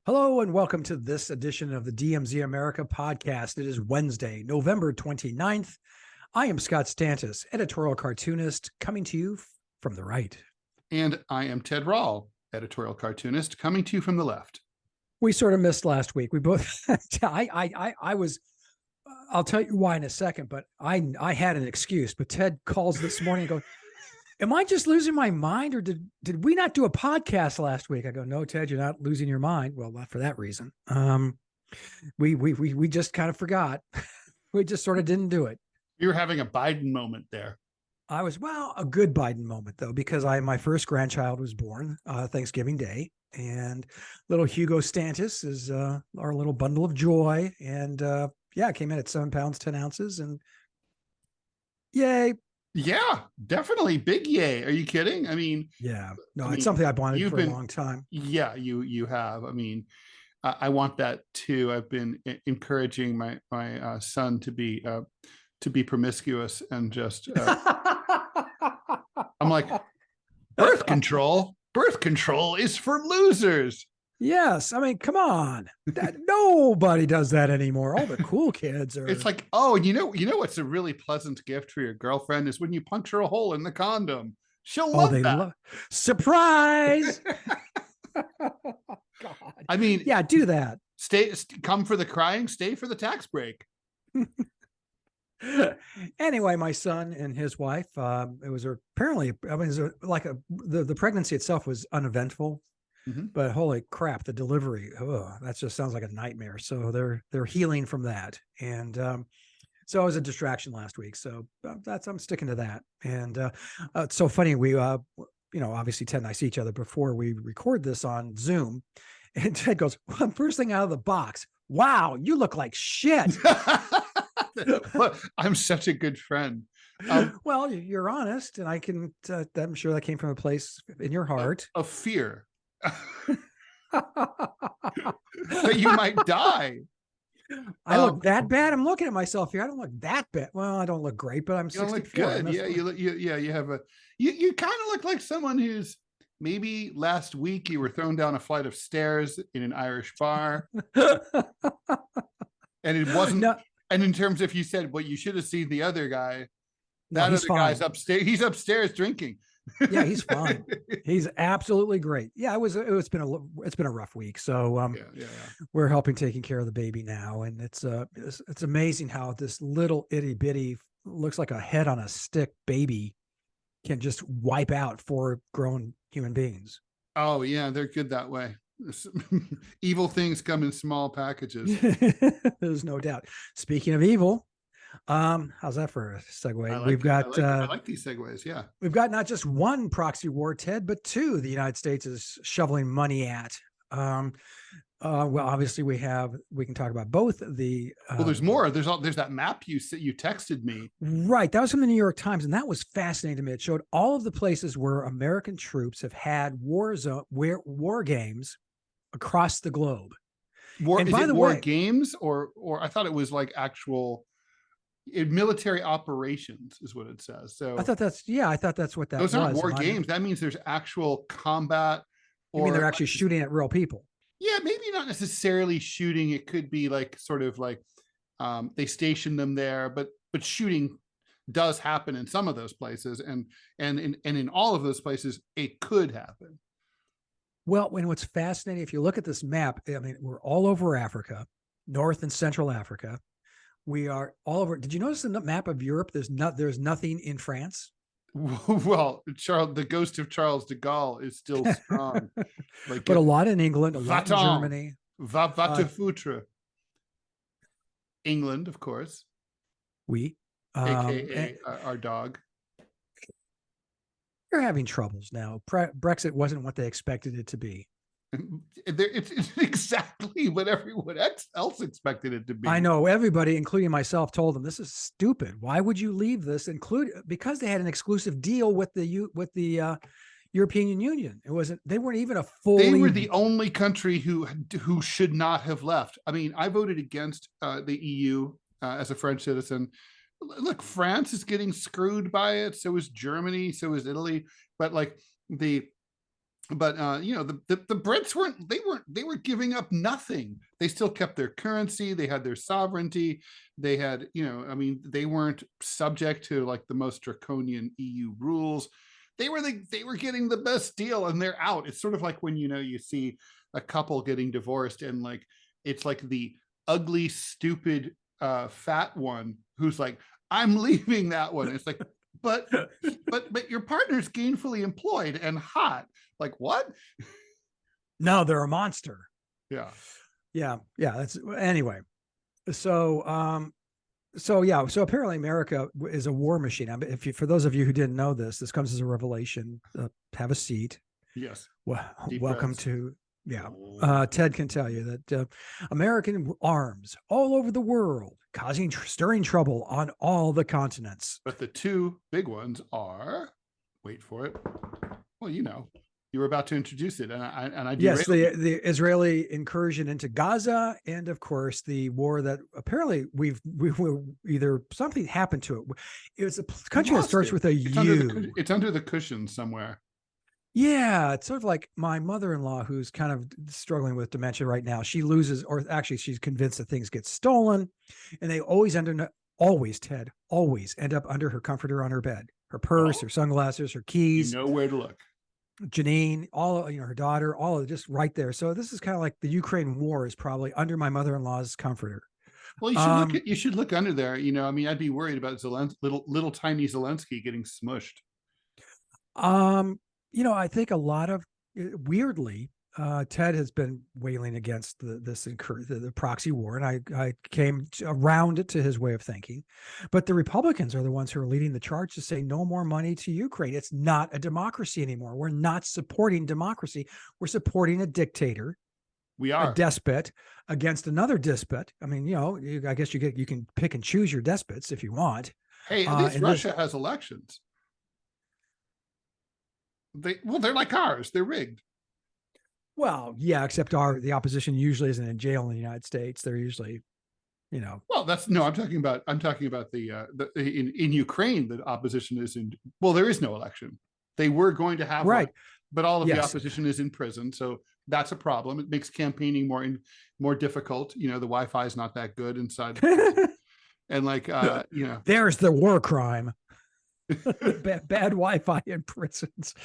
Hello and welcome to this edition of the DMZ America podcast. It is Wednesday, November 29th. I am Scott Stantis, editorial cartoonist, coming to you from the right. And I am Ted Rall, editorial cartoonist, coming to you from the left. We sort of missed last week. We both, I was, I'll tell you why in a second, but I had an excuse. But Ted calls this morning and goes, am I just losing my mind, or did we not do a podcast last week? I go, no, Ted, you're not losing your mind. Well, not for that reason. We just kind of forgot. We just sort of didn't do it. You were having a Biden moment there. I was, a good Biden moment though, because my first grandchild was born Thanksgiving Day, and little Hugo Stantis is our little bundle of joy, and it came in at 7 pounds 10 ounces, and yay. Yeah, definitely. Big yay. Are you kidding? It's something I've wanted for a long time. Yeah, you have. I want that too. I've been encouraging my son to be promiscuous and just I'm like, birth control is for losers. Yes. Come on. Nobody does that anymore. All the cool kids are. It's like, oh, you know what's a really pleasant gift for your girlfriend is when you puncture a hole in the condom. She'll love that. Surprise. God. Yeah, do that. Come for the crying, stay for the tax break. Anyway, my son and his wife, it was apparently, the pregnancy itself was uneventful. Mm-hmm. But holy crap, the delivery, that just sounds like a nightmare. So they're healing from that. And so it was a distraction last week. So I'm sticking to that. And it's so funny. We, obviously Ted and I see each other before we record this on Zoom. And Ted goes, well, first thing out of the box, wow, you look like shit. I'm such a good friend. Well, you're honest. And I'm sure that came from a place in your heart. Of fear. That you might die. I look that bad. I'm looking at myself here. I don't look that bad. Well, I don't look great, but I'm 64. Look good. Yeah, you have you kind of look like someone who's maybe last week you were thrown down a flight of stairs in an Irish bar. And it wasn't. No. And in terms of, you said, well, you should have seen the other guy. That other guy's upstairs. He's upstairs drinking. Yeah, he's fine. He's absolutely great. Yeah, it's been a rough week. So we're helping taking care of the baby now, and it's amazing how this little itty bitty, looks like a head on a stick baby can just wipe out 4 grown human beings. Oh yeah, they're good that way. Evil things come in small packages. There's no doubt. Speaking of evil, how's that for a segue? I like these segues. Yeah, we've got not just one proxy war, Ted, but 2 the United States is shoveling money at. Well, obviously we can talk about both the well, there's more. There's that map you texted me. Right, that was from the New York Times, and that was fascinating to me. It showed all of the places where American troops have had war games across the globe. War games, or I thought it was like actual military operations is what it says. So I thought that's what that was. Those aren't war games. That means there's actual combat. You mean they're actually shooting at real people? Yeah, maybe not necessarily shooting. It could be like sort of like they station them there, but shooting does happen in some of those places, and in all of those places it could happen. Well, and what's fascinating, if you look at this map, we're all over Africa, North and Central Africa. We are all over. Did you notice in the map of Europe, there's nothing in France? Well, the ghost of Charles de Gaulle is still strong. But a lot in England, a lot in Germany. Va te foutre. England, of course. AKA our dog. They're having troubles now. Brexit wasn't what they expected it to be. It's exactly what everyone else expected it to be. I know, everybody, including myself, told them this is stupid. Why would you leave this? Because they had an exclusive deal with the European Union. They weren't even They were the only country who should not have left. I voted against the EU as a French citizen. Look, France is getting screwed by it. So is Germany. So is Italy. But like but you know, the Brits they were giving up nothing. They still kept their currency, they had their sovereignty, they had, you know, I mean, they weren't subject to like the most draconian EU rules. They were getting the best deal, and they're out. It's sort of like when, you know, you see a couple getting divorced, and like it's like the ugly, stupid, fat one who's like, I'm leaving that one. It's like, but your partner's gainfully employed and hot. Like, what? No, they're a monster. Yeah. Yeah. That's anyway. So so apparently America is a war machine. I mean, for those of you who didn't know this, this comes as a revelation. Have a seat. Yes. Welcome to Ted can tell you that American arms all over the world, stirring trouble on all the continents. But the two big ones are, wait for it. Well, you know, you were about to introduce it, and I yes, the Israeli incursion into Gaza, and of course the war that apparently we either something happened to it. It's a country that starts with a U. It's under the cushion somewhere. Yeah, it's sort of like my mother-in-law, who's kind of struggling with dementia right now. She loses, or actually she's convinced that things get stolen, and they always end up under her comforter on her bed, her purse, her sunglasses, her keys. You know where to look. Janine, all, you know, her daughter, all of just right there. So this is kind of like the Ukraine war is probably under my mother-in-law's comforter. Well, you should look under there. You know, I mean, I'd be worried about little tiny Zelensky getting smushed. You know, I think a lot of weirdly, Ted has been wailing against the proxy war, and I came around to his way of thinking. But the Republicans are the ones who are leading the charge to say no more money to Ukraine. It's not a democracy anymore. We're not supporting democracy. We're supporting a dictator. We are a despot against another despot. I mean, you know, I guess you can pick and choose your despots if you want. Hey, at least Russia has elections. They're like ours. They're rigged. Well, yeah, except the opposition usually isn't in jail in the United States. They're usually, you know. Well, I'm talking about the in Ukraine, the opposition is in. Well, there is no election. They were going to have right, but all of the opposition is in prison, so that's a problem. It makes campaigning more difficult. You know, the Wi-Fi is not that good inside, and like you know, there's the war crime. bad Wi-Fi in prisons.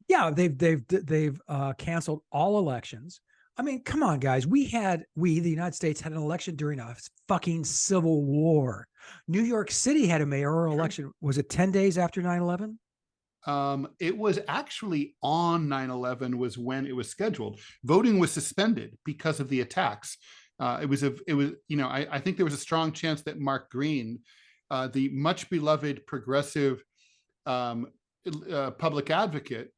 Yeah, they've canceled all elections. I mean, come on, guys. The United States had an election during a fucking civil war. New York City had a mayoral election. Was it 10 days after 9/11? It was actually on 9/11 was when it was scheduled. Voting was suspended because of the attacks. It was, you know, I think there was a strong chance that Mark Green, the much beloved progressive public advocate,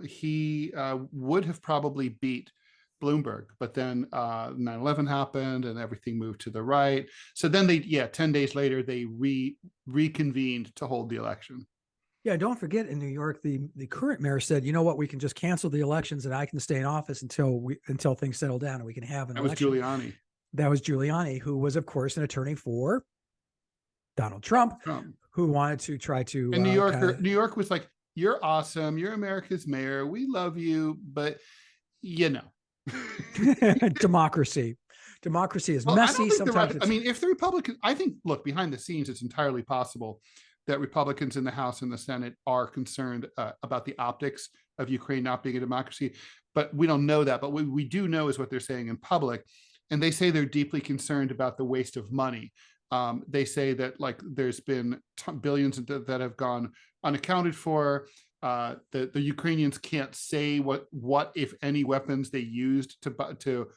he would have probably beat Bloomberg, but then 9/11 happened and everything moved to the right. So then 10 days later, they reconvened to hold the election. Yeah, don't forget in New York, the current mayor said, you know what, we can just cancel the elections and I can stay in office until things settle down and we can have an election. That was Giuliani. That was Giuliani, who was, of course, an attorney for Donald Trump. Who wanted to try to. And New York was like, you're awesome. You're America's mayor. We love you. But, you know. Democracy is messy. Sometimes I mean, if the Republicans, I think, look, behind the scenes, it's entirely possible that Republicans in the House and the Senate are concerned about the optics of Ukraine not being a democracy. But we don't know that. But what we do know is what they're saying in public. And they say they're deeply concerned about the waste of money. They say that like there's been billions that have gone unaccounted for. The Ukrainians can't say what if any weapons they used to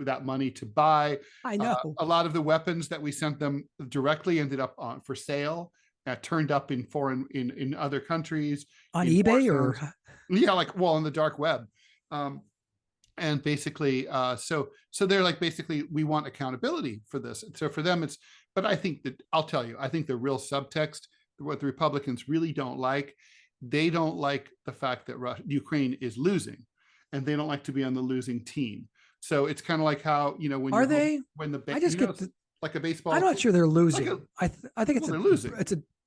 that money to buy. I know a lot of the weapons that we sent them directly ended up for sale, turned up in other countries on eBay or on the dark web. And basically, so they're like, basically, we want accountability for this. So for them, but I think that I'll tell you, I think the real subtext, what the Republicans really don't like, they don't like the fact that Ukraine is losing, and they don't like to be on the losing team. So it's kind of like how, you know, when like a baseball. I'm not sure they're losing. I think they're losing.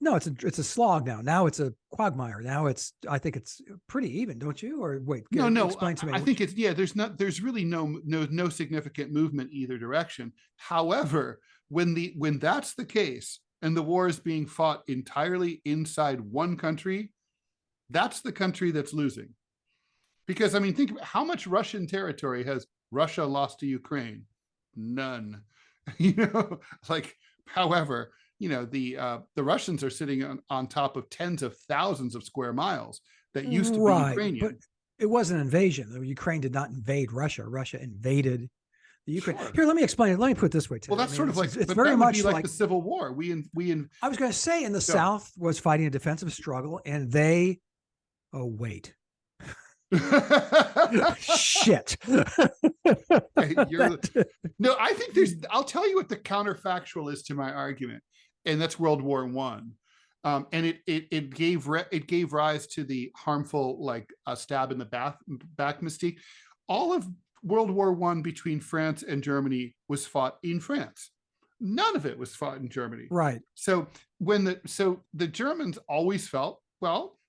No, it's a slog now. Now it's a quagmire. Now I think it's pretty even, don't you? Or wait, No, explain to me. I think it's, yeah, there's really no significant movement either direction. However, when that's the case and the war is being fought entirely inside one country, that's the country that's losing. Because I mean, think about how much Russian territory has Russia lost to Ukraine? None. Like, however, the Russians are sitting on top of tens of thousands of square miles that used to be Ukrainian. But it was an invasion. Ukraine did not invade Russia. Russia invaded the Ukraine. Sure. Here, let me explain it. Let me put it this way, Ted. Well, that's sort of like, it's very much like the Civil War. I was going to say, in the South was fighting a defensive struggle, and they, oh wait, shit. No, I think I'll tell you what the counterfactual is to my argument, and that's World War One. And it gave rise to the harmful, like, stab in the back mystique. All of World War One between France and Germany was fought in France. None of it was fought in Germany. Right. So the Germans always felt, well,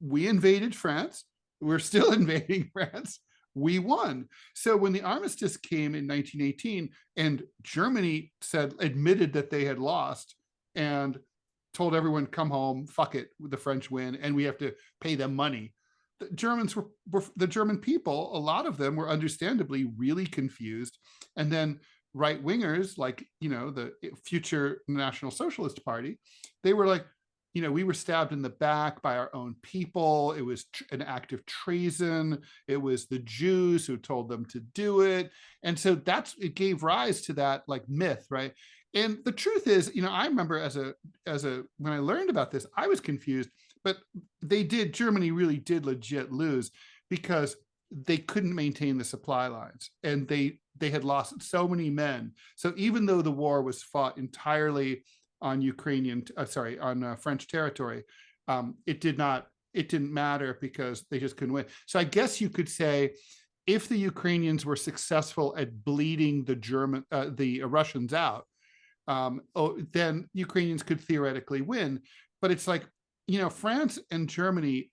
we invaded France. We're still invading France. We won. So when the armistice came in 1918 and Germany admitted that they had lost and told everyone, come home, fuck it, the French win, and we have to pay them money. The Germans were the German people, a lot of them were understandably really confused. And then right-wingers, like, the future National Socialist Party, they were like, we were stabbed in the back by our own people. It was an act of treason. It was the Jews who told them to do it. And so it gave rise to that, like, myth, right? And the truth is, I remember when I learned about this, I was confused, but Germany really did legit lose because they couldn't maintain the supply lines, and they had lost so many men. So even though the war was fought entirely on French territory, it didn't matter because they just couldn't win. So I guess you could say, if the Ukrainians were successful at bleeding the Russians out, then Ukrainians could theoretically win. But it's like, France and Germany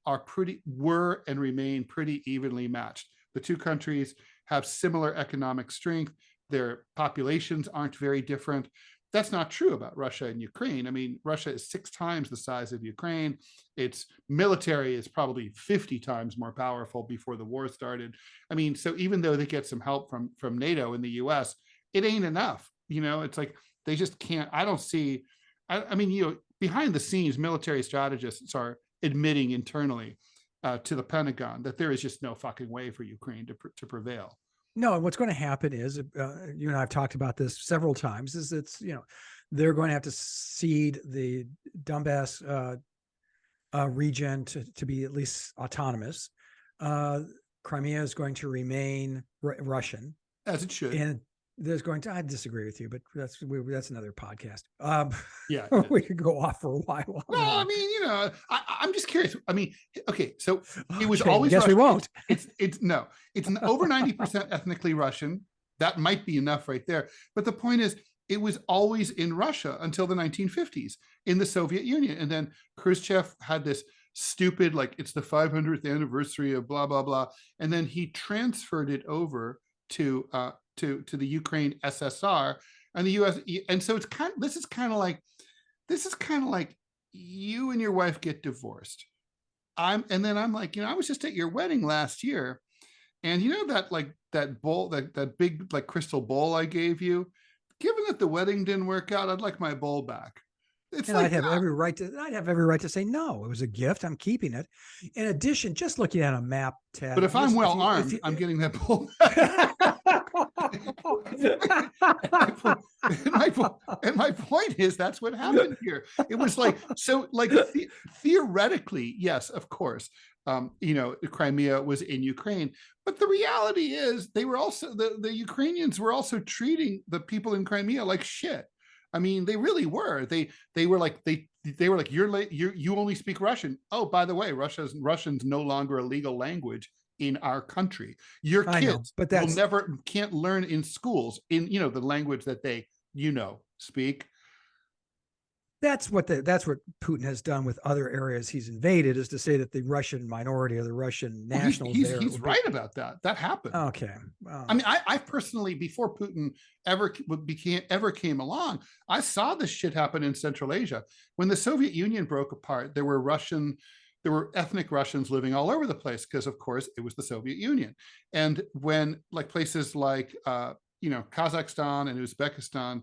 were and remain pretty evenly matched. The two countries have similar economic strength. Their populations aren't very different. That's not true about Russia and Ukraine. I mean, Russia is 6 times the size of Ukraine. Its military is probably 50 times more powerful before the war started. I mean, so even though they get some help from NATO and the US, it ain't enough. It's like, they just can't. I don't see, I mean, behind the scenes, military strategists are admitting internally to the Pentagon that there is just no fucking way for Ukraine to prevail. No, and what's going to happen is, you and I have talked about this several times, is they're going to have to cede the Donbass region to be at least autonomous. Crimea is going to remain Russian, as it should. And there's going to, I disagree with you, but that's another podcast. Yeah, we could go off for a while. Well, I mean, I'm just curious. I mean, okay, so it was always. Guess Russian. We won't. It's over 90% ethnically Russian. That might be enough right there. But the point is, it was always in Russia until the 1950s in the Soviet Union, and then Khrushchev had this stupid, like, it's the 500th anniversary of blah blah blah, and then he transferred it over to the Ukraine SSR and the US. And so this is kind of like you and your wife get divorced. I'm like, I was just at your wedding last year, and that bowl, that big, like, crystal bowl I gave you, given that the wedding didn't work out, I'd like my bowl back. I'd have every right to say no. It was a gift. I'm keeping it. In addition, just looking at a map, Ted. But if I'm well armed, I'm getting that bowl. and my point is, that's what happened here. It was like, so, like, theoretically, yes, of course, Crimea was in Ukraine, but the reality is they were also, the Ukrainians were also treating the people in Crimea like shit. I mean, they really were. They were like, you only speak Russian. Oh, by the way, Russian's no longer a legal language in our country. Your kids can't learn in schools in the language that they speak. That's what Putin has done with other areas he's invaded, is to say that the Russian minority or the Russian nationals he's right about that. That happened. Okay. I mean, I personally, before Putin ever came along, I saw this shit happen in Central Asia. When the Soviet Union broke apart, there were ethnic Russians living all over the place because, of course, it was the Soviet Union. And when like places like Kazakhstan and Uzbekistan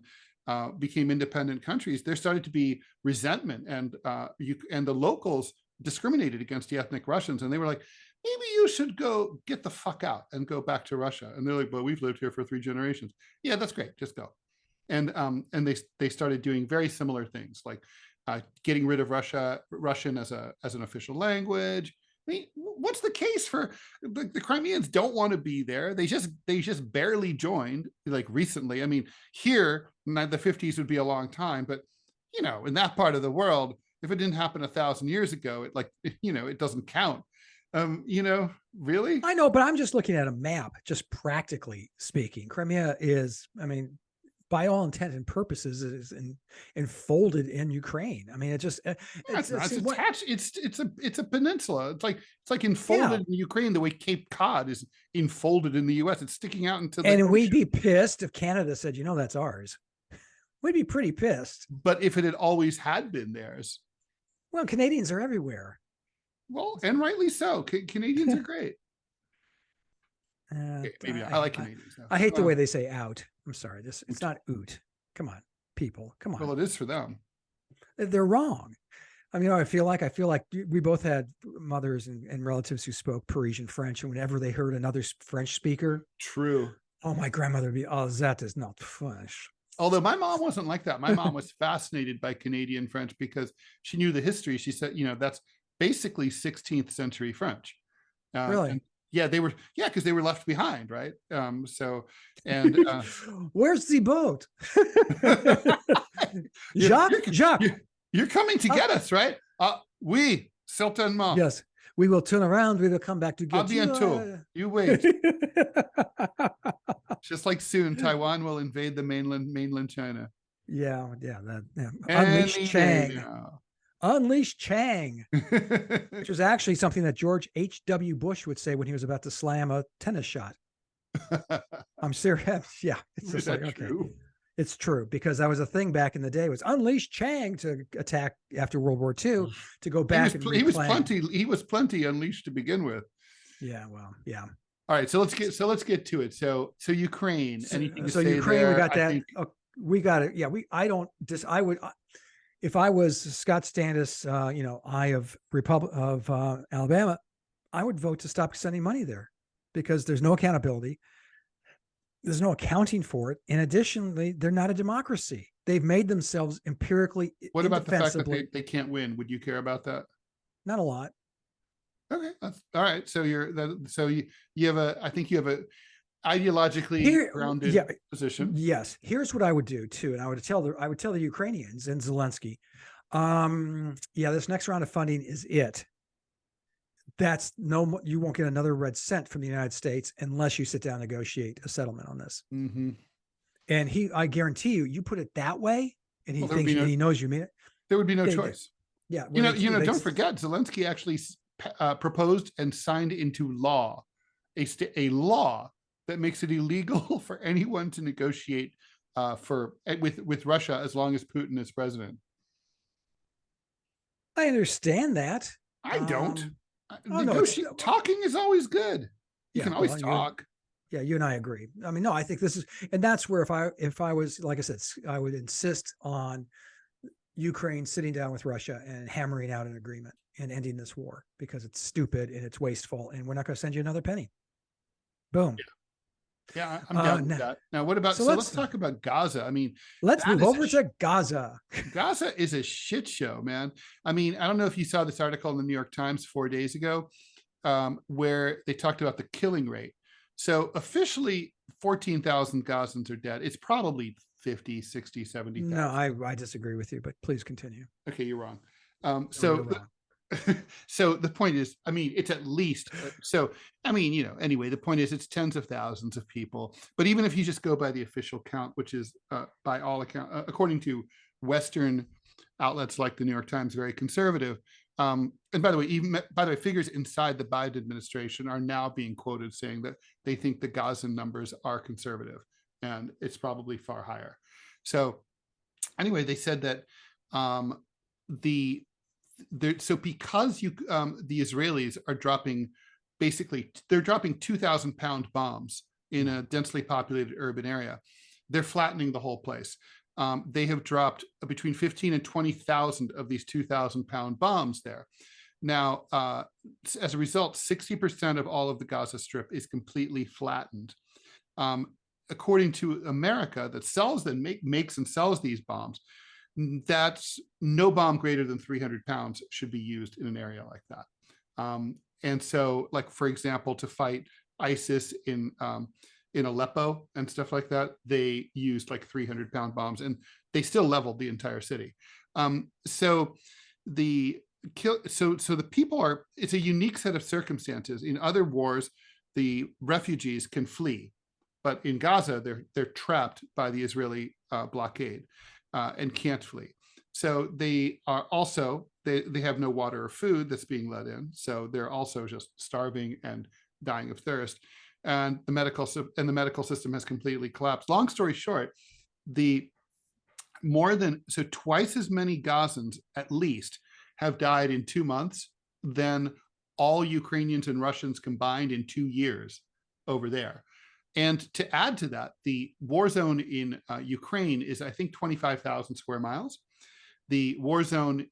became independent countries, there started to be resentment, and the locals discriminated against the ethnic Russians, and they were like, maybe you should go get the fuck out and go back to Russia. And they're like, but we've lived here for 3 generations. Yeah, that's great, just go. And they started doing very similar things, like getting rid of Russian as an official language. I mean, what's the case for the Crimeans? Don't want to be there. They just barely joined, like, recently. I mean, here in the 50s would be a long time, but in that part of the world, if it didn't happen 1,000 years ago, it doesn't count. Really? I know, but I'm just looking at a map, just practically speaking. Crimea is, I mean, by all intent and purposes, it is enfolded in Ukraine. I mean, it just it's attached. It's a peninsula. It's like enfolded in Ukraine the way Cape Cod is enfolded in the U.S. It's sticking out into the ocean. We'd be pissed if Canada said, that's ours. We'd be pretty pissed. But if it had always had been theirs, well, Canadians are everywhere. Well, and rightly so. Canadians are great. Maybe I like Canadians. I hate the way they say out. I'm sorry. It's not oot. Come on, people. Come on. Well, it is for them. They're wrong. I mean, I feel like we both had mothers and relatives who spoke Parisian French, and whenever they heard another French speaker, true. Oh, my grandmother would be, oh, that is not French. Although my mom wasn't like that. My mom was fascinated by Canadian French because she knew the history. She said, that's basically 16th century French. Really? Because they were left behind, right? Where's the boat? Jacques, you're coming to get us, right? Oui, certainement. Yes, we will turn around. We will come back to get you. Bientôt. You wait. Just like soon, Taiwan will invade the mainland China. Yeah. Unleash Chang. Unleash Chang, which is actually something that George H.W. Bush would say when he was about to slam a tennis shot. I'm serious. Yeah. It's just like, okay. True? It's true, because that was a thing back in the day, was unleash Chang to attack after World War II, to go back he was plenty unleashed to begin with. Yeah. Well, yeah. All right. So let's get to it. So Ukraine, anything to say Ukraine, there? We got that. We got it. Yeah. I would, if I was Scott Stantis, I of Republic of Alabama, I would vote to stop sending money there, because there's no accountability. There's no accounting for it. And additionally, they're not a democracy. They've made themselves empirically. What about the fact that they can't win? Would you care about that? Not a lot. Okay, that's all right. So you have a ideologically grounded position. Yes. Here's what I would do too, and I would tell the Ukrainians and Zelensky, this next round of funding is it. You won't get another red cent from the United States unless you sit down and negotiate a settlement on this. Mm-hmm. And I guarantee you put it that way, and he thinks he knows you mean it. There would be no choice. Yeah. Don't forget, Zelensky actually proposed and signed into law a law that makes it illegal for anyone to negotiate with Russia as long as Putin is president. I understand that. I don't. Talking is always good. You can always talk. Yeah, you and I agree. I mean, no, I think this is, and that's where if I was, like I said, I would insist on Ukraine sitting down with Russia and hammering out an agreement and ending this war, because it's stupid and it's wasteful, and we're not going to send you another penny. Boom. Yeah, I'm down with that. Now, what about? So let's talk about Gaza. I mean, let's move over to Gaza. Gaza is a shit show, man. I mean, I don't know if you saw this article in the New York Times 4 days ago, where they talked about the killing rate. So officially 14,000 Gazans are dead. It's probably 50, 60, 70,000. No, I disagree with you, but please continue. Okay, you're wrong. So the point is, I mean, it's at least, anyway, the point is it's tens of thousands of people. But even if you just go by the official count, which is by all account, according to Western outlets like the New York Times very conservative. And by the way, figures inside the Biden administration are now being quoted saying that they think the Gaza numbers are conservative, and it's probably far higher. So anyway, they said that so because the Israelis are dropping, basically they're dropping 2,000-pound bombs in a densely populated urban area, they're flattening the whole place. They have dropped between 15 and 20,000 of these 2,000-pound bombs there. Now, as a result, 60% of all of the Gaza Strip is completely flattened. According to America, that sells and makes and sells these bombs, that's no bomb greater than 300 pounds should be used in an area like that. And so, like, for example, to fight ISIS in Aleppo and stuff like that, they used like 300-pound bombs, and they still leveled the entire city. So the people are, it's a unique set of circumstances. In other wars, the refugees can flee, but in Gaza, they're trapped by the Israeli blockade and can't flee. So they are also, they have no water or food that's being let in. So they're also just starving and dying of thirst. And the medical system has completely collapsed. Long story short, twice as many Gazans at least have died in 2 months than all Ukrainians and Russians combined in 2 years over there. And to add to that, the war zone in Ukraine is, I think, 25,000 square miles. The war zone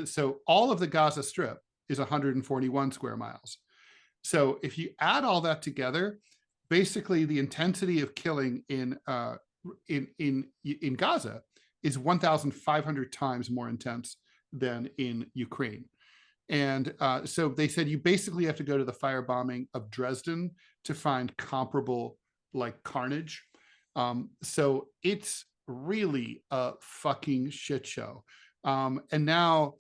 so all of the Gaza Strip is 141 square miles. So if you add all that together, basically the intensity of killing in Gaza is 1,500 times more intense than in Ukraine. And so they said you basically have to go to the firebombing of Dresden to find comparable like carnage. So it's really a fucking shit show. And now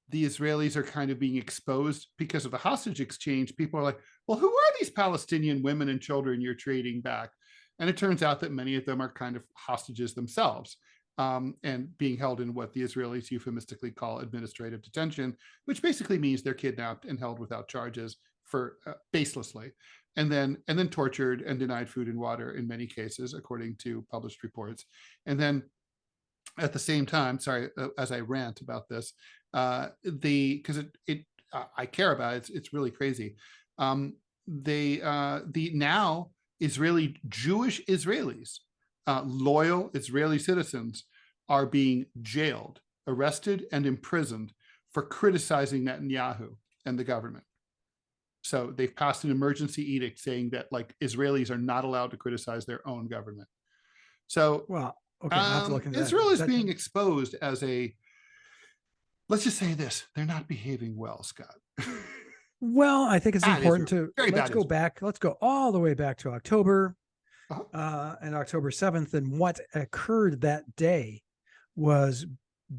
the Israelis are kind of being exposed because of the hostage exchange. People are like, well, who are these Palestinian women and children you're trading back? And it turns out that many of them are kind of hostages themselves, and being held in what the Israelis euphemistically call administrative detention, which basically means they're kidnapped and held without charges for baselessly, and then tortured and denied food and water in many cases, according to published reports. And then at the same time, sorry, as I rant about this, because I care about it, it's really crazy. The now Israeli Jewish Israelis, loyal Israeli citizens, are being jailed, arrested, and imprisoned for criticizing Netanyahu and the government. So they've passed an emergency edict saying that like Israelis are not allowed to criticize their own government. So, well, okay, I'll have to look into Israel that. is being exposed as a, let's just say this, they're not behaving well, Scott. Well, I think it's important to, let's go all the way back to October, and October 7th. And what occurred that day was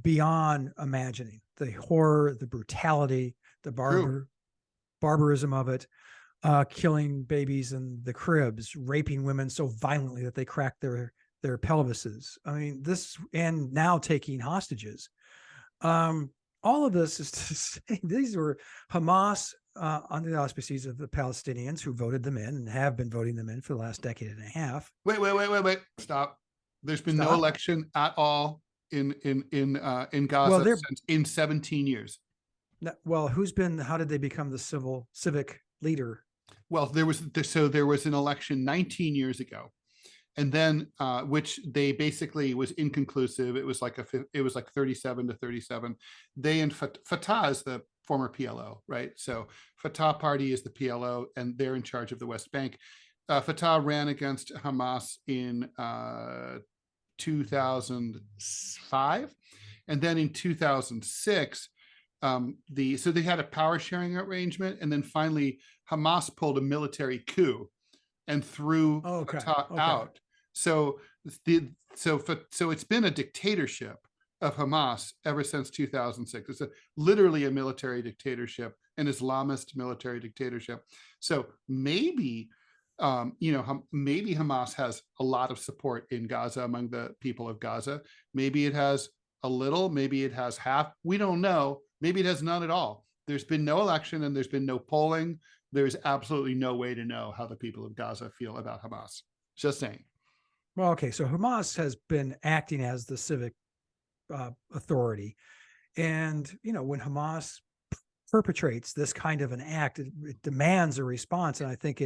beyond imagining. The horror, the brutality, the barbarism of it, killing babies in the cribs, raping women so violently that they cracked their pelvises. I mean, this, and now taking hostages. All of this is to say these were Hamas under the auspices of the Palestinians who voted them in and have been voting them in for the last decade and a half. Wait. Stop. There's been no election at all in Gaza since in 17 years. Well, how did they become the civic leader? Well, there was an election 19 years ago. And then, which they basically was inconclusive. It was like 37 to 37. They and Fatah is the former PLO, right? So Fatah party is the PLO, and they're in charge of the West Bank. Fatah ran against Hamas in 2005, and then in 2006, so they had a power sharing arrangement, and then finally Hamas pulled a military coup and threw Fatah out. So it's been a dictatorship of Hamas ever since 2006. It's literally a military dictatorship, an Islamist military dictatorship. So maybe, maybe Hamas has a lot of support in Gaza among the people of Gaza. Maybe it has a little, maybe it has half. We don't know. Maybe it has none at all. There's been no election and there's been no polling. There's absolutely no way to know how the people of Gaza feel about Hamas. Just saying. Well, okay, so Hamas has been acting as the civic authority. And, when Hamas perpetrates this kind of an act, it demands a response. And I think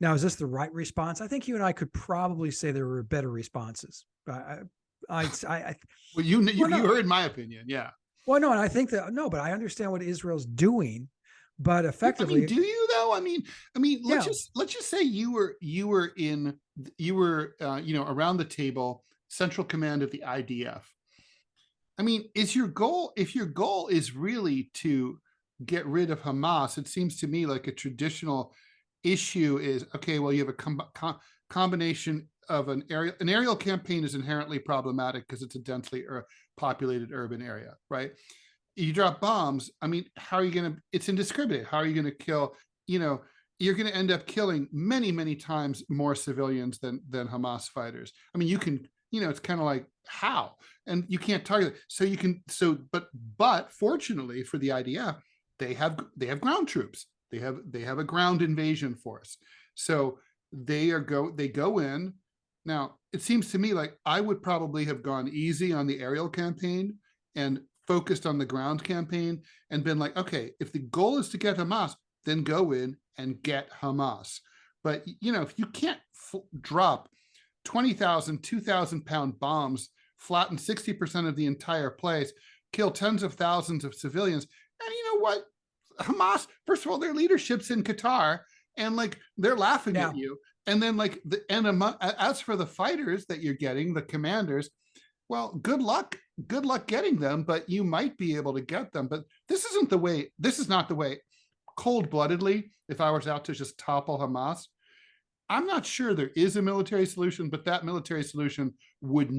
now, is this the right response? I think you and I could probably say there were better responses. Well, you heard my opinion. Yeah. Well, no, and I think but I understand what Israel's doing, but effectively, do you though? Let's just say you were around the table, central command of the IDF. Is your goal, if your goal is really to get rid of Hamas, it seems to me like a traditional issue is, okay, well, you have a combination of an aerial campaign is inherently problematic because it's a densely populated urban area, right? You drop bombs. How are you going to, it's indiscriminate. How are you going to kill, you're going to end up killing many, many times more civilians than Hamas fighters. You can, it's kind of like how, and you can't target it. But fortunately for the IDF, they have ground troops. They have a ground invasion force. So they go in. Now, it seems to me like I would probably have gone easy on the aerial campaign and focused on the ground campaign and been like, okay, if the goal is to get Hamas, then go in and get Hamas. But, if you can't drop 20,000, 2,000 pound bombs, flatten 60% of the entire place, kill tens of thousands of civilians, and you know what? Hamas, first of all, their leadership's in Qatar, and they're laughing at you. And then as for the fighters that you're getting, the commanders, well, good luck getting them, but you might be able to get them. But this is not the way, cold-bloodedly, if I was out to just topple Hamas, I'm not sure there is a military solution, but that military solution would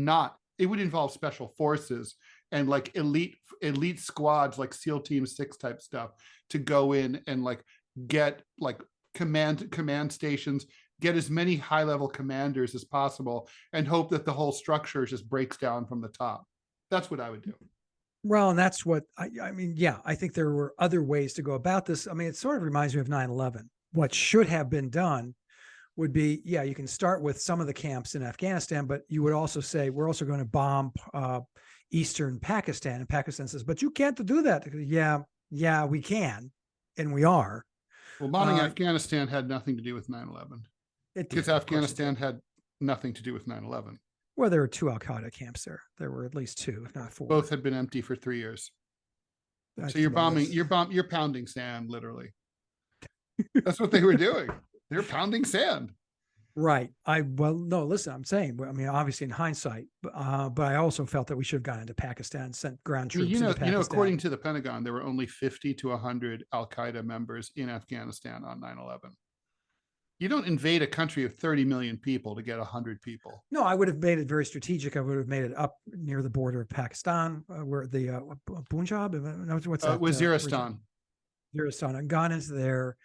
involve special forces and elite squads, like SEAL Team 6 type stuff, to go in and get command stations, get as many high-level commanders as possible, and hope that the whole structure just breaks down from the top. That's what I would do. Well, and that's what I think there were other ways to go about this. It sort of reminds me of 9/11. What should have been done would be, you can start with some of the camps in Afghanistan, but you would also say, we're also going to bomb eastern Pakistan. And Pakistan says, but you can't do that. Yeah, we can. And we are. Well, bombing Afghanistan had nothing to do with 9/11. Because Afghanistan had nothing to do with 9/11. Well, there were 2 Al-Qaeda camps there. There were at least 2, if not 4. Both had been empty for 3 years. So you're pounding sand, literally. That's what they were doing. They're pounding sand. Right. No, listen, I'm saying, obviously in hindsight, but I also felt that we should have gone into Pakistan, sent ground troops into Pakistan. According to the Pentagon, there were only 50 to 100 Al-Qaeda members in Afghanistan on 9/11. You don't invade a country of 30 million people to get 100 people. No, I would have made it very strategic. I would have made it up near the border of Pakistan, where the Punjab, what's that? Waziristan. Waziristan. I've gone into there,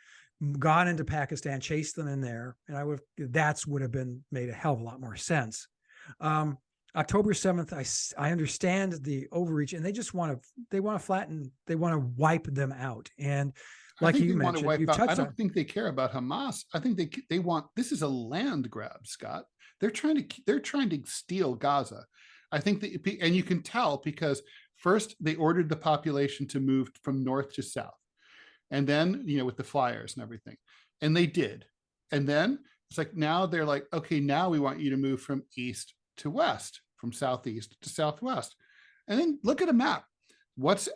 gone into Pakistan, chased them in there, and that would have been made a hell of a lot more sense. October 7th, I understand the overreach, and they just want to flatten, they want to wipe them out. And like you mentioned, I don't think they care about Hamas. I think they want, this is a land grab, Scott. They're trying to steal Gaza. I think and you can tell because first they ordered the population to move from north to south. And then, with the flyers and everything, and they did. And then it's now they're like, okay, now we want you to move from east to west, from southeast to southwest. And then look at a map. What's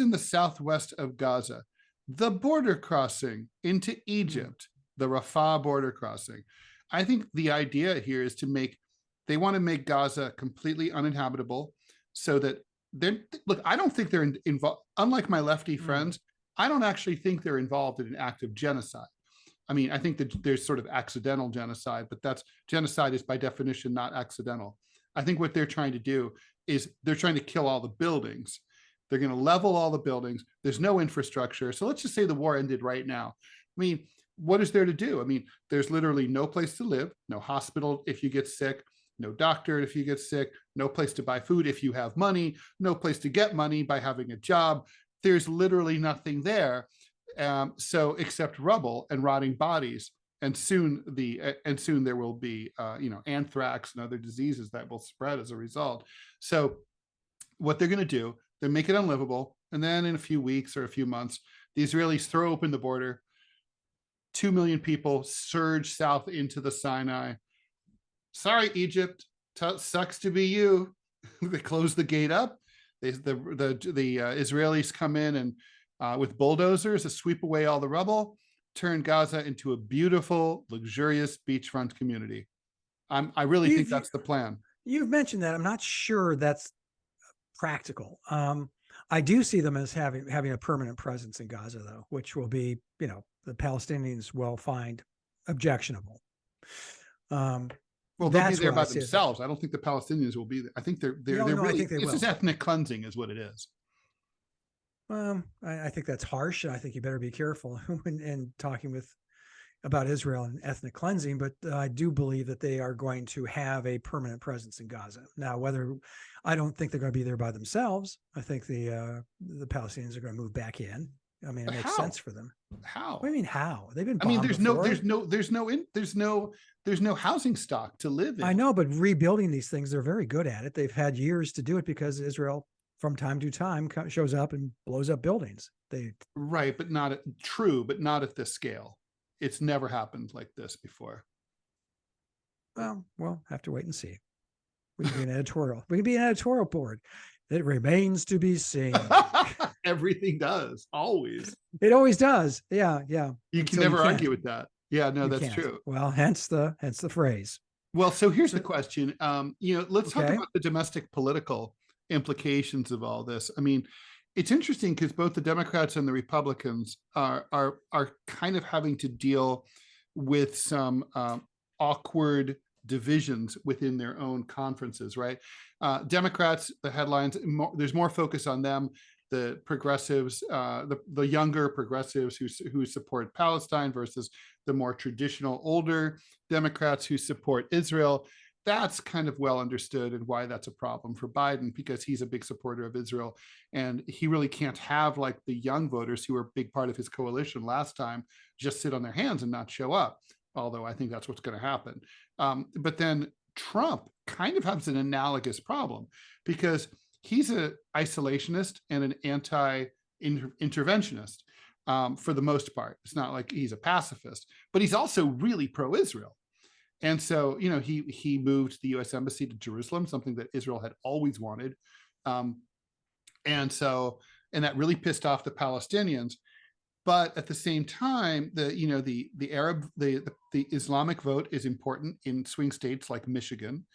in the southwest of Gaza? The border crossing into Egypt, the Rafah border crossing. I think the idea here is they want to make Gaza completely uninhabitable so that I don't think they're involved. Unlike my lefty friends, I don't actually think they're involved in an act of genocide. I think that there's sort of accidental genocide, but genocide is by definition not accidental. I think what they're trying to do is they're trying to kill all the buildings. They're going to level all the buildings. There's no infrastructure. So let's just say the war ended right now. What is there to do? There's literally no place to live, no hospital if you get sick, no doctor if you get sick, no place to buy food if you have money, no place to get money by having a job. There's literally nothing there. So except rubble and rotting bodies. And soon there will be anthrax and other diseases that will spread as a result. So what they're going to do, they make it unlivable, and then in a few weeks or a few months, the Israelis throw open the border. 2 million people surge south into the Sinai. Sorry, Egypt, sucks to be you. They close the gate up. The Israelis come in and with bulldozers to sweep away all the rubble, turn Gaza into a beautiful, luxurious beachfront community. I really think that's the plan. You've mentioned that. I'm not sure that's practical. I do see them as having a permanent presence in Gaza, though, which will be, the Palestinians will find objectionable. Well, they'll be there by themselves. I don't think the Palestinians will be there. I think they're really. I think this is ethnic cleansing, is what it is. I think that's harsh. I think you better be careful when talking about Israel and ethnic cleansing, but I do believe that they are going to have a permanent presence in Gaza. Now, I don't think they're going to be there by themselves. I think the Palestinians are going to move back in. I mean, it makes sense for them. How? What do you mean how? They've been. There's no housing stock to live in. I know, but rebuilding these things, they're very good at it. They've had years to do it because Israel, from time to time, shows up and blows up buildings. Right, but not at this scale. It's never happened like this before. Well, we'll have to wait and see. We can be an editorial. We can be an editorial board. It remains to be seen. Everything does, always. It always does. Yeah. You can never argue with that. Yeah, no, that's true. Well, hence the phrase. Well, so here's the question. Let's talk about the domestic political implications of all this. I mean, it's interesting because both the Democrats and the Republicans are kind of having to deal with some awkward divisions within their own conferences, right? Democrats, the headlines, there's more focus on them. The progressives, the younger progressives who support Palestine versus the more traditional older Democrats who support Israel. That's kind of well understood, and why that's a problem for Biden, because he's a big supporter of Israel, and he really can't have like the young voters who were a big part of his coalition last time just sit on their hands and not show up. Although I think that's what's going to happen. But then Trump kind of has an analogous problem because he's an isolationist and an anti-interventionist for the most part. It's not like he's a pacifist, but he's also really pro-Israel. And so, he moved the U.S. Embassy to Jerusalem, something that Israel had always wanted. And that really pissed off the Palestinians. But at the same time, the Islamic vote is important in swing states like Michigan.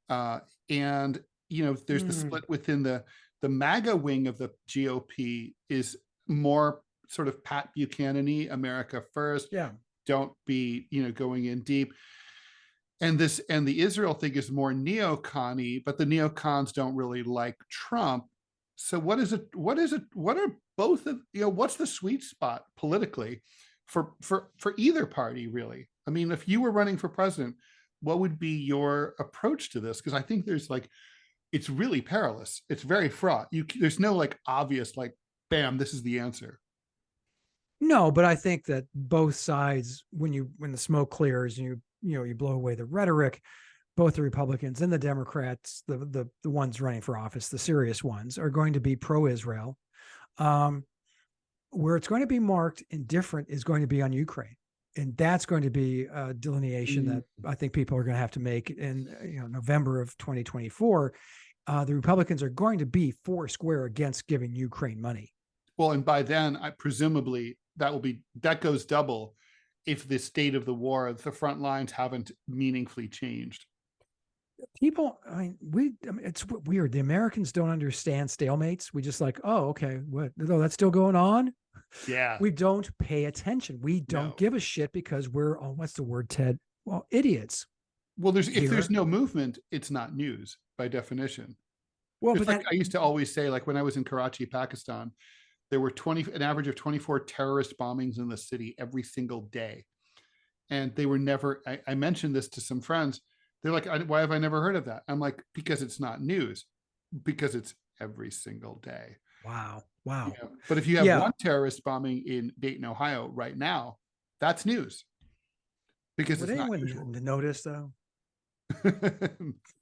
And there's the split within the MAGA wing of the GOP is more sort of Pat Buchanan-y, America first. Yeah. Don't be, going in deep. And the Israel thing is more neocon-y, but the neocons don't really like Trump. So what are both of, what's the sweet spot politically for either party, really? I mean, if you were running for president, what would be your approach to this? Because I think there's it's really perilous. It's very fraught. There's no obvious, bam, this is the answer. No, but I think that both sides, when the smoke clears and you blow away the rhetoric, both the Republicans and the Democrats, the ones running for office, the serious ones, are going to be pro-Israel. Where it's going to be marked and different is going to be on Ukraine. And that's going to be a delineation that I think people are going to have to make in November of 2024. The Republicans are going to be foursquare against giving Ukraine money. Well, and by then, presumably that goes double if the state of the war, the front lines haven't meaningfully changed. People, it's weird. The Americans don't understand stalemates. We just oh, okay, what? No, that's still going on. Yeah. We don't pay attention. We don't give a shit because we're, what's the word, Ted? Well, idiots. Well, if there's no movement, it's not news by definition. Well, but I used to always say, when I was in Karachi, Pakistan, there were an average of 24 terrorist bombings in the city every single day. And they were never, I mentioned this to some friends, They're like, why have I never heard of that? I'm like, because it's not news, because it's every single day. Wow. Wow. You know? But if you have Yeah. one terrorist bombing in Dayton, Ohio right now, that's news because Would it's not anyone usual. notice though?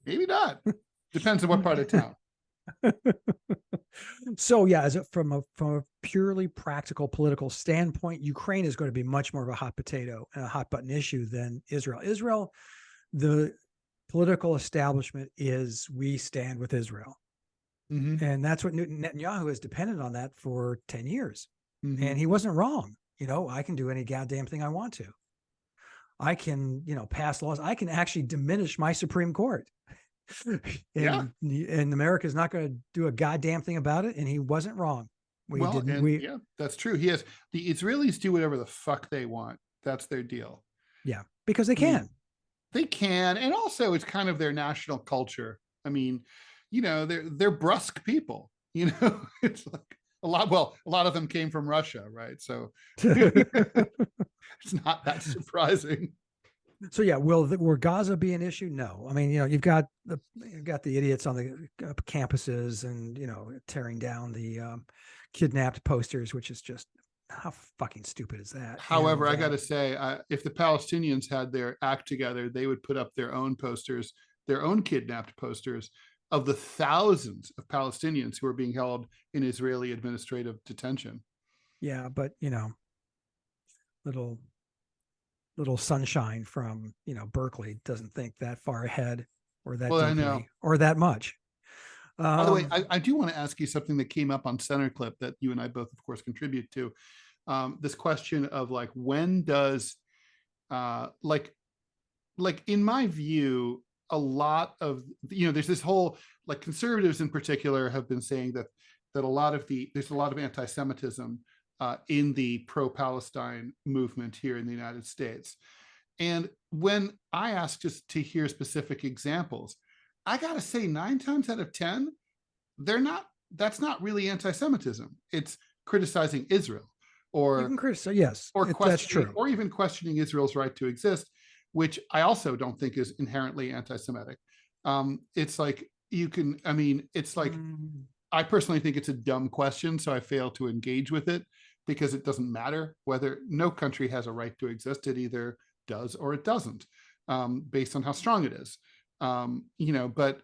Maybe not. Depends on what part of town. So yeah, from a purely practical political standpoint, Ukraine is going to be much more of a hot potato and a hot button issue than Israel. Israel, the political establishment is, we stand with Israel. And that's what Netanyahu has depended on that for 10 years. And he wasn't wrong. You know, I can do any goddamn thing I want to. I can, you know, pass laws. I can actually diminish my Supreme Court. And America is not going to do a goddamn thing about it. And he wasn't wrong. Yeah, that's true. The Israelis do whatever the fuck they want. That's their deal. Yeah, because they can. They can. And also it's kind of their national culture. I mean, you know, they're brusque people, you know. It's like a lot of them came from Russia, right? So it's not that surprising. So yeah, will Gaza be an issue? No. I mean, you know, you've got the idiots on the campuses and, you know, tearing down the kidnapped posters, which is just, how fucking stupid is that? However, I got to say, if the Palestinians had their act together, they would put up their own posters, their own kidnapped posters of the thousands of Palestinians who are being held in Israeli administrative detention. Yeah, but, you know, little sunshine from, you know, Berkeley doesn't think that far ahead or that deeply or that much. By the way, I do want to ask you something that came up on Center Clip that you and I both, of course, contribute to. This question of like, when does like in my view, a lot of, you know, there's this whole, like, conservatives in particular have been saying that there's a lot of anti-Semitism in the pro-Palestine movement here in the United States. And when I ask just to hear specific examples, I gotta say 9 times out of 10, that's not really anti-Semitism. It's criticizing Israel, or you can criticize, yes, or that's true, or even questioning Israel's right to exist, which I also don't think is inherently anti-Semitic. It's like, it's like, I personally think it's a dumb question, so I fail to engage with it because it doesn't matter whether, no country has a right to exist. It either does or it doesn't, based on how strong it is. You know, but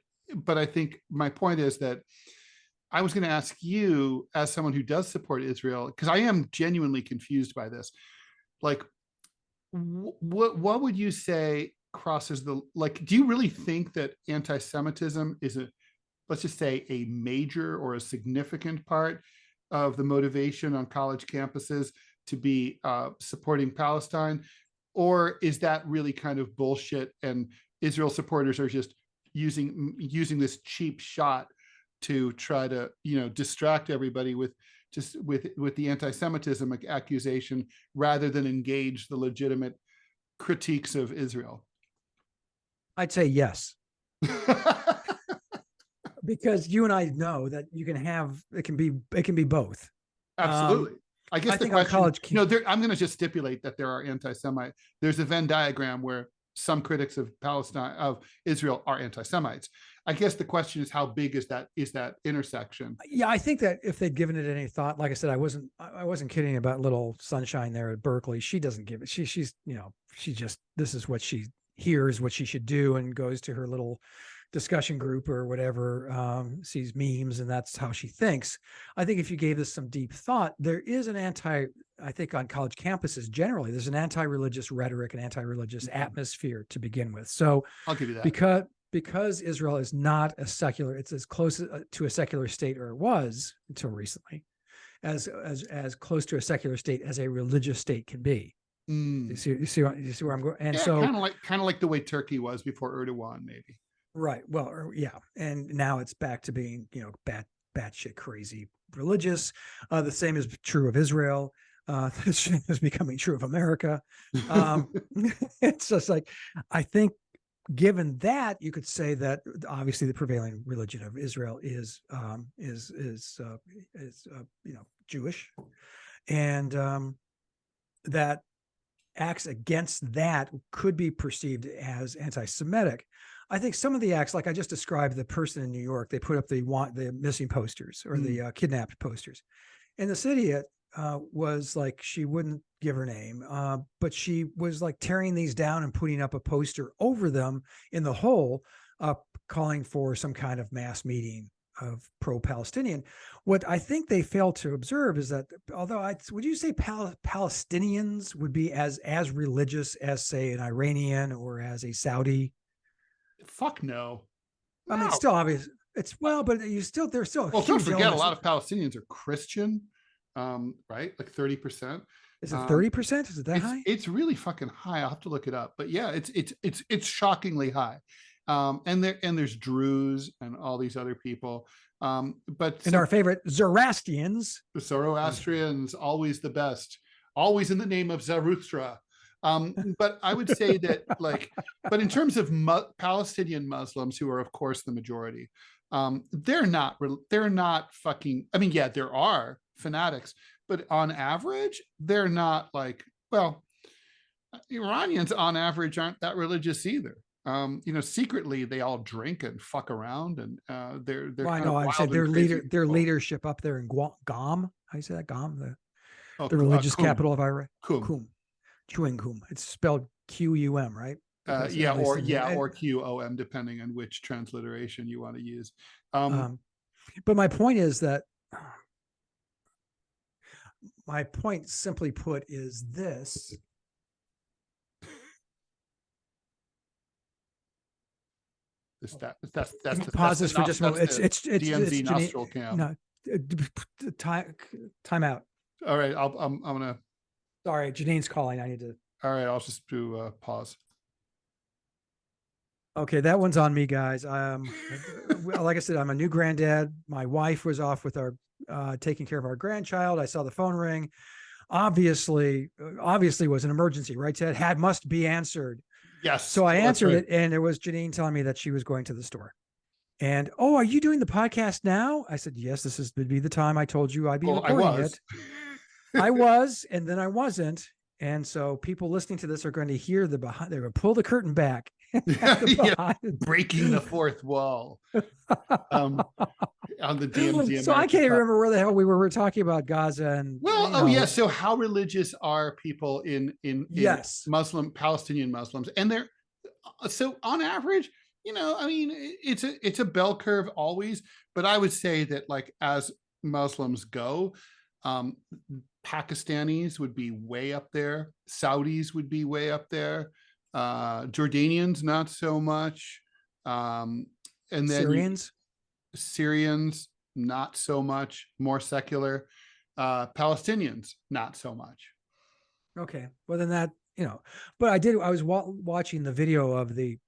I think my point is that I was going to ask you, as someone who does support Israel, because I am genuinely confused by this. Like, what would you say crosses the, like, do you really think that anti-Semitism is let's just say a major or a significant part of the motivation on college campuses to be supporting Palestine? Or is that really kind of bullshit and Israel supporters are just using this cheap shot to try to, you know, distract everybody with the anti-Semitism accusation rather than engage the legitimate critiques of Israel? I'd say yes. Because you and I know that it can be both. Absolutely. I guess the question, I'm going to just stipulate that there are anti-Semite. There's a Venn diagram where some critics of Israel are anti-Semites. I guess the question is, how big is that intersection? Yeah, I think that if they'd given it any thought, like I said, I wasn't kidding about little sunshine there at Berkeley. She doesn't give it. She's, you know, this is what she hears, what she should do, and goes to her little discussion group or whatever, sees memes, and that's how she thinks. I think if you gave this some deep thought, there is I think on college campuses generally, there's an anti-religious rhetoric and anti-religious atmosphere to begin with. So I'll give you that. Because Israel is not a secular, it's as close to a secular state, or it was until recently, as close to a secular state as a religious state can be. You see where I'm going? And yeah, so kind of like the way Turkey was before Erdogan, maybe. Right. Well, yeah. And now it's back to being, you know, batshit crazy religious. The same is true of Israel. This is becoming true of America. It's just like, I think given that, you could say that obviously the prevailing religion of Israel is you know, Jewish, and that acts against that could be perceived as anti-Semitic. I think some of the acts, like I just described, the person in New York, they put up the missing posters or the kidnapped posters. And the city was like, she wouldn't give her name, but she was like tearing these down and putting up a poster over them in the hole, calling for some kind of mass meeting of pro-Palestinian. What I think they failed to observe is that, although would you say Palestinians would be as religious as, say, an Iranian or as a Saudi? Fuck no. I mean, it's still obvious. It's but they're still. Well, don't forget, a lot of Palestinians are Christian, right? Like 30%. Is it 30%? Is it that high? It's really fucking high. I'll have to look it up. But yeah, it's shockingly high. And there's Druze and all these other people. But our favorite Zoroastrians. The Zoroastrians, always the best, always in the name of Zarathustra. But I would say that, like, but in terms of Palestinian Muslims, who are of course the majority, they're not fucking, I mean, yeah, there are fanatics, but on average, they're not like, well, Iranians on average aren't that religious either. Secretly they all drink and fuck around, and they're well, I know I said their leadership up there in Qom. How you say that? Qom, the religious capital of Iran. Qum. Chewing Qum. It's spelled Qum, right? Or Qom, depending on which transliteration you want to use. But my point is that, my point, simply put, is this. That's pauses for just a moment. It's DMZ nostril cam. No, time out. All right, I'm gonna. Sorry, Janine's calling. I need to. All right, I'll just do pause. Okay, that one's on me, guys. Like I said, I'm a new granddad. My wife was off with our taking care of our grandchild. I saw the phone ring. Obviously was an emergency, right, Ted? Must be answered. Yes. So I answered it, and it was Janine telling me that she was going to the store. And, are you doing the podcast now? I said, yes, this would be the time I told you I'd be recording it. I was, and then I wasn't. And so people listening to this are going to hear they're going to pull the curtain back. Breaking the fourth wall on the DMZ America. So I can't even remember where the hell we were talking about Gaza. And so how religious are people in Palestinian Muslims? And they're, so on average, I mean, it's a bell curve always, but I would say that, like, as Muslims go, Pakistanis would be way up there, Saudis would be way up there, Jordanians not so much, and then Syrians not so much, more secular, Palestinians not so much. Okay, well then that, but I was watching the video of the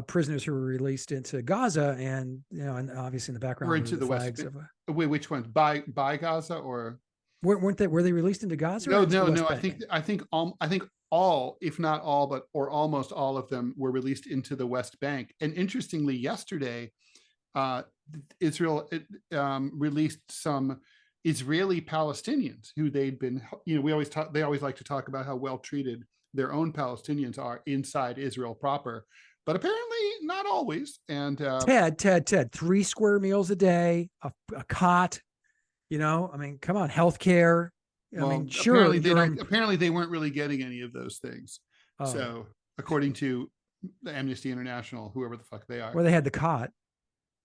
prisoners who were released into Gaza, and and obviously in the background were into the West. Wait, which ones? By Gaza, or were they released into Gaza? No. I think all, if not all, but or almost all of them were released into the West Bank. And interestingly, yesterday, Israel released some Israeli Palestinians who they'd been. They always like to talk about how well treated their own Palestinians are inside Israel proper. But apparently not always. And Ted, 3 square meals a day, a cot, I mean, come on, healthcare. I mean, sure. Apparently they weren't really getting any of those things. Oh. So according to the Amnesty International, whoever the fuck they are. Well, they had the cot,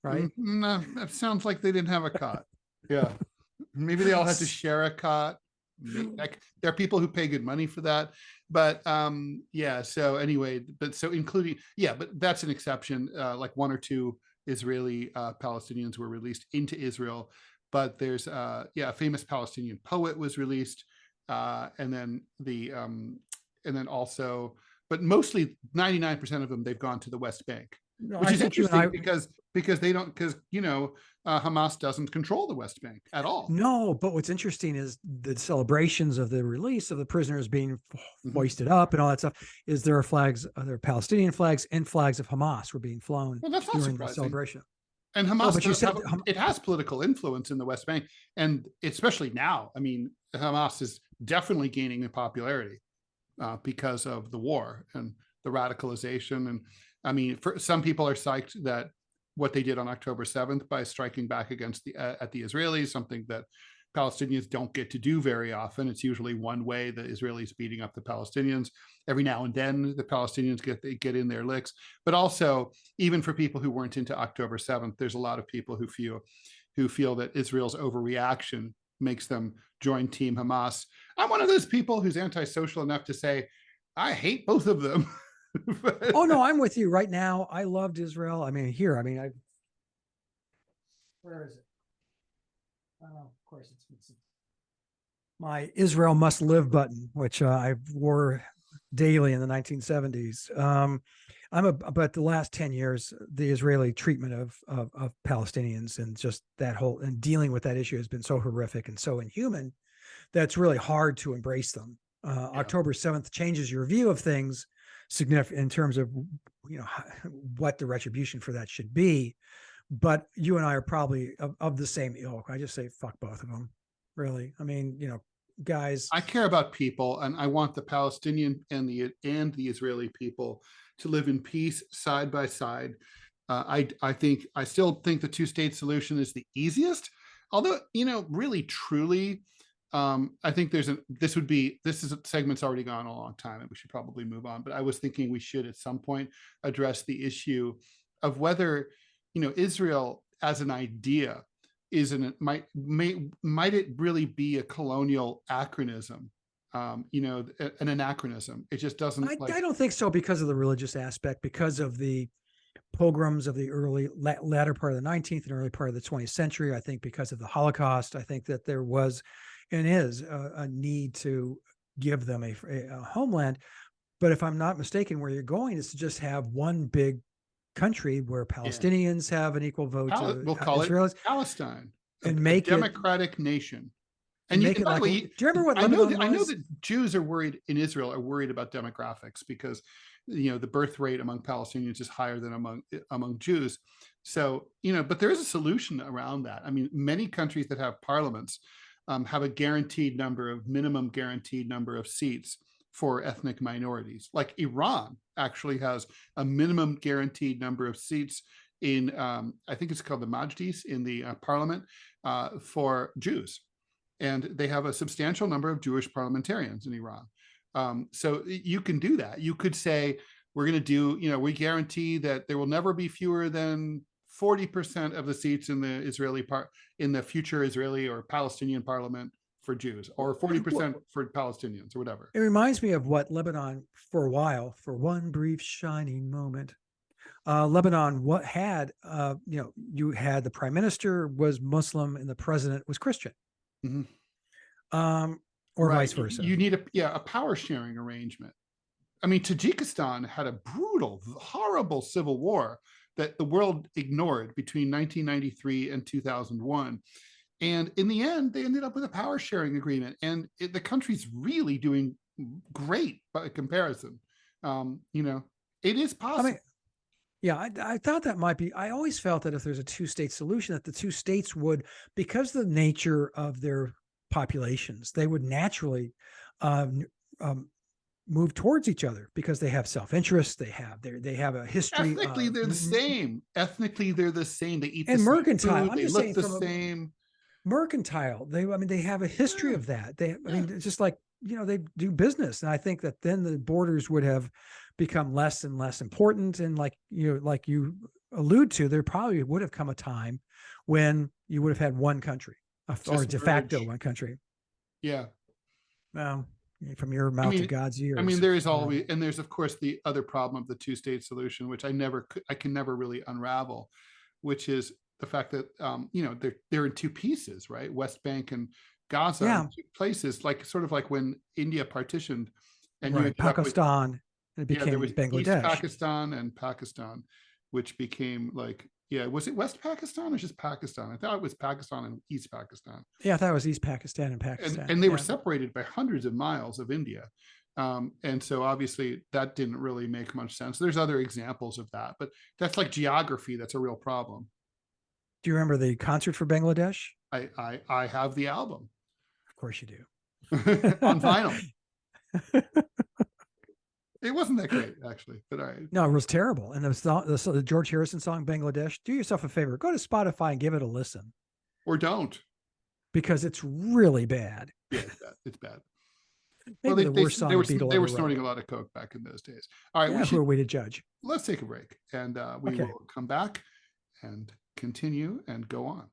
right? No, that sounds like they didn't have a cot. Yeah. Maybe they all had to share a cot. Like, there are people who pay good money for that. But so anyway, but that's an exception. Like 1 or 2 Israeli Palestinians were released into Israel, but there's a famous Palestinian poet was released, and then also, but mostly 99% of them, they've gone to the West Bank, which is interesting because Hamas doesn't control the West Bank at all. No, but what's interesting is the celebrations of the release of the prisoners being hoisted up and all that stuff. Is there are flags, there are Palestinian flags and flags of Hamas were being flown during the celebration. And Hamas, it has political influence in the West Bank, and especially now. I mean, Hamas is definitely gaining in popularity. because of the war and the radicalization. And I mean, for some people are psyched that what they did on October 7th by striking back against at the Israelis, something that Palestinians don't get to do very often. It's usually one way, the Israelis beating up the Palestinians. Every now and then the Palestinians get in their licks. But also, even for people who weren't into October 7th, there's a lot of people who feel that Israel's overreaction makes them join Team Hamas. I'm one of those people who's antisocial enough to say, I hate both of them. But... Oh, no, I'm with you right now. I loved Israel. I mean, where is it? Of course, it's my Israel Must Live button, which I wore daily in the 1970s. But the last 10 years, the Israeli treatment of Palestinians and just that whole, and dealing with that issue has been so horrific and so inhuman that's really hard to embrace them. October 7th changes your view of things significant in terms of, what the retribution for that should be. But you and I are probably of the same ilk. I just say, fuck both of them, really. I mean, guys. I care about people, and I want the Palestinian and the Israeli people to live in peace side by side. I still think the two-state solution is the easiest. Although, really, truly, I think this segment's already gone a long time, and we should probably move on. But I was thinking we should at some point address the issue of whether, Israel as an idea might it really be a colonial anachronism? An anachronism. It just doesn't. I don't think so, because of the religious aspect, because of the pogroms of the latter part of the 19th and early part of the 20th century. I think because of the Holocaust, I think that there was and is a need to give them a homeland. But if I'm not mistaken, where you're going is to just have one big country where Palestinians have an equal vote. We'll call Israelis, it Palestine, and make a democratic nation. And make it like, do you remember what Lebanon was? I know that Jews are worried in Israel about demographics because, the birth rate among Palestinians is higher than among Jews. So, but there is a solution around that. I mean, many countries that have parliaments have a minimum guaranteed number of seats for ethnic minorities. Like Iran actually has a minimum guaranteed number of seats in, I think it's called the Majlis in the parliament for Jews. And they have a substantial number of Jewish parliamentarians in Iran. So you can do that. You could say, we're going to do, we guarantee that there will never be fewer than 40% of the seats in the future Israeli or Palestinian parliament for Jews, or 40% for Palestinians, or whatever. It reminds me of what Lebanon, for a while, for one brief shining moment, Lebanon had, you had the prime minister was Muslim and the president was Christian. Mm-hmm. Or right. Vice versa. You need a power sharing arrangement. I mean, Tajikistan had a brutal, horrible civil war that the world ignored between 1993 and 2001. And in the end, they ended up with a power sharing agreement. And the country's really doing great by comparison. It is possible. I thought that might be, I always felt that if there's a two-state solution, that the two states would, because of the nature of their populations, they would naturally move towards each other because they have self-interest. They have a history. Ethnically, they're the same. Ethnically, they're the same. They eat the and same mercantile. food. They look the same. Mercantile. They have a history of that. It's just like, they do business. And I think that then the borders would have become less and less important. And like you allude to, there probably would have come a time when you would have had one country or de facto one country. Yeah. Well, from your mouth to God's ears. I mean, there is always, and there's of course the other problem of the two-state solution, which I can never really unravel, which is the fact that they're in two pieces, right? West Bank and Gaza, two places, sort of like when India partitioned, and right. Pakistan, and it became there was Bangladesh, East Pakistan and Pakistan, which became was it West Pakistan or just Pakistan? I thought it was Pakistan and East Pakistan. Yeah, I thought it was East Pakistan and Pakistan. And they were separated by hundreds of miles of India. And so obviously that didn't really make much sense. There's other examples of that, but that's like geography. That's a real problem. Do you remember the concert for Bangladesh? I have the album. Of course you do. On vinyl. It wasn't that great, actually, but all right. No, it was terrible. And the George Harrison song, Bangladesh, do yourself a favor. Go to Spotify and give it a listen. Or don't. Because it's really bad. Yeah, it's bad. It's bad. Maybe the worst song they Beatles were ever snorting wrote. a lot of coke back in those days. All right, Yeah, who are we to judge? Let's take a break, and we will come back and continue and go on.